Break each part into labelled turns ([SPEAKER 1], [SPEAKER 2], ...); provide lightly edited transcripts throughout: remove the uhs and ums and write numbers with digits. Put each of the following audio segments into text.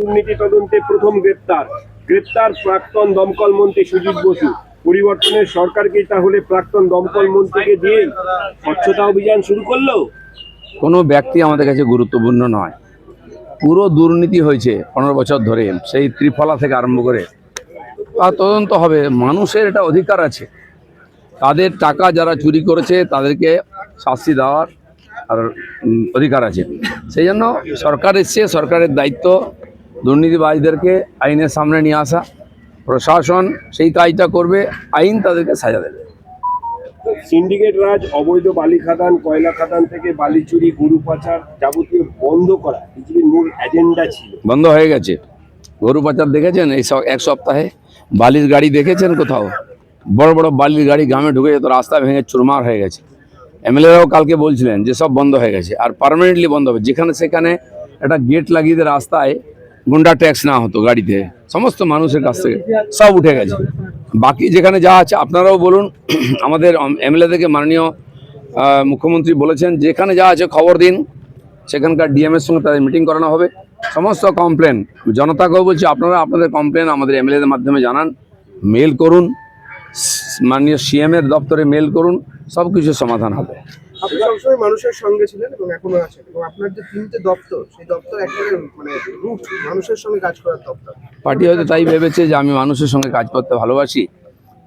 [SPEAKER 1] দুর্নীতি তদন্তে প্রথম গ্রেপ্তার প্রাক্তন দমকল মন্ত্রী সুজিত বসু। পরিবর্তনের সরকারকেই তাহলে প্রাক্তন দমকল মন্ত্রীকে দিয়েই স্বচ্ছতা অভিযান শুরু করলো।
[SPEAKER 2] কোনো ব্যক্তি আমাদের কাছে গুরুত্বপূর্ণ নয়, পুরো দুর্নীতি হয়েছে 15 বছর ধরে, সেই ত্রিফলা থেকে আরম্ভ করে তার তদন্ত হবে। মানুষের এটা অধিকার আছে, তাদের টাকা যারা চুরি করেছে তাদেরকে শাস্তি দেওয়ার আর অধিকার আছে। সেই জন্য সরকার এসছে, সরকারের দায়িত্ব দুর্নীতিবাজদেরকে আইনের সামনে নিয়ে আসা। প্রশাসন সেই কাজটা করবে, আইন তাদেরকে সাজা দেবে।
[SPEAKER 1] সিন্ডিকেট রাজ, অবৈধ বালি খাদান, কয়লা খাদান থেকে বালি চুরি, গরু পাচার যাবতীয় বন্ধ করা বিজেপির মূল এজেন্ডা ছিল।
[SPEAKER 2] বন্ধ হয়ে গেছে। গরু পাচার দেখেছেন এই এক সপ্তাহে? বালির গাড়ি দেখেছেন কোথাও? বড় বড় বালির গাড়ি গ্রামে ঢুকে যেত, রাস্তা ভেঙে চুরমার হয়ে গেছে। এমএলএরাও কালকে বলছিলেন যে সব বন্ধ হয়ে গেছে, আর পার্মানেন্টলি বন্ধ হবে। যেখানে সেখানে একটা গেট লাগিয়ে দিয়ে রাস্তায় গুন্ডা ট্যাক্স না হতো, গাড়িতে সমস্ত মানুষের কাছ থেকে সব উঠে গেছে। বাকি যেখানে যা আছে আপনারাও বলুন, আমাদের এমএলএ থেকে মাননীয় মুখ্যমন্ত্রী বলেছেন যেখানে যা আছে খবর দিন, সেখানকার ডিএমের সঙ্গে তাদের মিটিং করানো হবে। সমস্ত কমপ্লেন জনতাকেও বলছি, আপনারা আপনাদের কমপ্লেন আমাদের এমএলএদের মাধ্যমে জানান, মেল করুন, মাননীয় সিএমের দপ্তরে মেল করুন, সব কিছু সমাধান হবে।
[SPEAKER 3] আপনি সবসময় মানুষের সঙ্গে ছিলেন এবং এখনো আছেন, এবং আপনার যে 3টে দপ্তর, সেই দপ্তর একেবারে মানে রুট মানুষের সঙ্গে কাজ করার দপ্তর।
[SPEAKER 2] পার্টি হয়তো তাই ভেবেছে যে আমি মানুষের সঙ্গে কাজ করতে ভালোবাসি,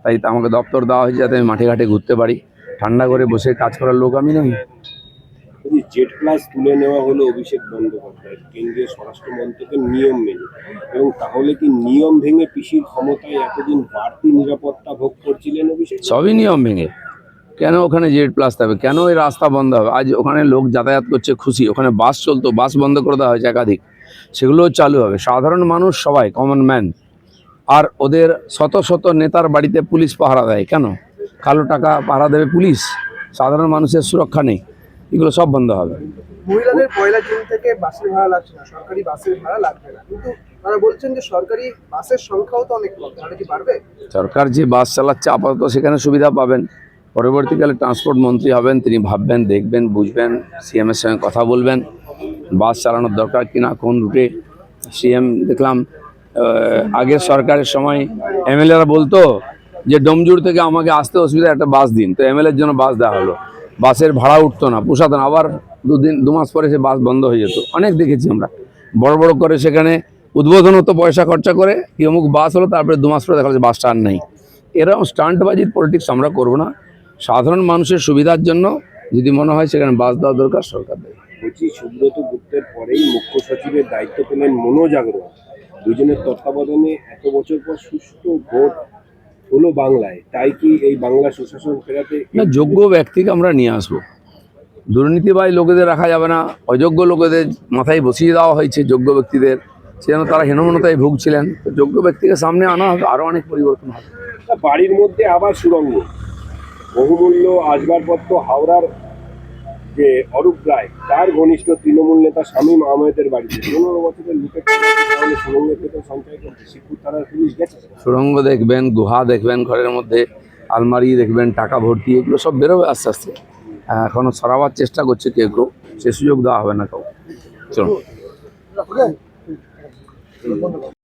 [SPEAKER 2] তাই আমাকে দপ্তর দেওয়া হয়েছে যাতে আমি মাঠে ঘাটে ঘুরতে পারি। ঠান্ডা করে বসে কাজ করার লোক আমি নই।
[SPEAKER 1] জেড প্লাস তুলে নেওয়া হলো অভিষেক বন্দ্যোপাধ্যায় কেন্দ্রীয় স্বরাষ্ট্রমন্ত্রকের নিয়ম মেনে, এবং তাহলে কি নিয়ম ভেঙে পিসির ক্ষমতায় এতদিন বাড়তি নিরাপত্তা ভোগ করছিলেন অভিষেক?
[SPEAKER 2] সবই নিয়ম ভেঙে। কেন ওখানে জেড প্লাস থাকবে? কেন এই রাস্তা বন্ধ হবে? আজ ওখানে লোক যাতায়াত করছে খুশি, ওখানে বাস চলতো, বাস বন্ধ করে দেওয়া হয়েছে একাধিক, সেগুলোও চালু হবে। সাধারণ মানুষ সবাই কমন ম্যান, আর ওদের শত শত নেতার বাড়িতে পুলিশ পাহারা দেয়। কেন? কালো টাকা পাহারা দেবে পুলিশ? সাধারণ মানুষের সুরক্ষা নেই। এগুলো সব বন্ধ হবে।
[SPEAKER 3] মহিলাদের পয়লা জুন থেকে বাসের ভাড়া লাগছে না, সরকারি বাসের ভাড়া লাগবে না, কিন্তু তারা বলছেন যে সরকারি বাসের সংখ্যাও তো অনেক কম, তাহলে কি বাড়বে?
[SPEAKER 2] সরকার যে বাস চালাচ্ছে আপাতত সেখানে সুবিধা পাবেন। পরবর্তীকালে ট্রান্সপোর্ট মন্ত্রী হবেন, তিনি ভাববেন, দেখবেন, বুঝবেন, সিএমের সঙ্গে কথা বলবেন বাস চালানোর দরকার কিনা, কোন রুটে। সিএম দেখলাম আগের সরকারের সময় এমএলএরা বলতো যে ডোমজুর থেকে আমাকে আসতে অসুবিধা, একটা বাস দিন, তো এমএলএর জন্য বাস দেওয়া হলো। বাসের ভাড়া উঠতো না, পোষাতো না, আবার 2 মাস পরে সে বাস বন্ধ হয়ে যেত। অনেক দেখেছি আমরা, বড় বড় করে সেখানে উদ্বোধন হতো পয়সা খরচা করে, কি অমুক বাস হলো, তারপরে 2 মাস পরে দেখা যাচ্ছে বাসটা আর নেই। এরকম স্টান্টবাজির পলিটিক্স আমরা করবো না। সাধারণ মানুষের সুবিধার জন্য যদি মনে হয় সেখানে বাস দেওয়া দরকার, সরকার দেবে।
[SPEAKER 1] বলছি, সুব্রত গুপ্তের পরেই মুখ্য সচিবের দায়িত্ব পেলেন মনোজ আগরওয়াল। দুজনের তত্ত্বাবধানে এত বছর পর সুষ্ঠু ভোট হলো বাংলায়, তাই কি এই বাংলা সুশাসন ফেরাতে?
[SPEAKER 2] না, যোগ্য ব্যক্তিকে আমরা নিয়ে আসবো। দুর্নীতিবাজ লোকেদের রাখা যাবে না, অযোগ্য লোকেদের মাথায় বসিয়ে দেওয়া হয়েছে যোগ্য ব্যক্তিদের, সেজন্য তারা হীনমন্যতায় ভুগছিলেন। তো যোগ্য ব্যক্তিকে সামনে আনা হবে, আরও অনেক পরিবর্তন হবে।
[SPEAKER 1] বাড়ির মধ্যে আবার সুড়ঙ্গ, বহুমূল্য আসবাবপত্র। হাওড়ার যে অরূপ রায়, তার ঘনিষ্ঠ তৃণমূল নেতা শামীম আহমেদের বাড়িতে 15 বছরের লুটে তাহলে সুড়ঙ্গের ভেতর সঞ্চয় করতে শিবপুর থানার পুলিশ গেছে।
[SPEAKER 2] সুড়ঙ্গ দেখবেন, গুহা দেখবেন, ঘরের মধ্যে আলমারি দেখবেন, টাকা ভর্তি, এগুলো সব বেরোবে আস্তে আস্তে। এখনও সরাবার চেষ্টা করছে কেউ কেউ, সে সুযোগ দেওয়া হবে না কাউ। চলুন।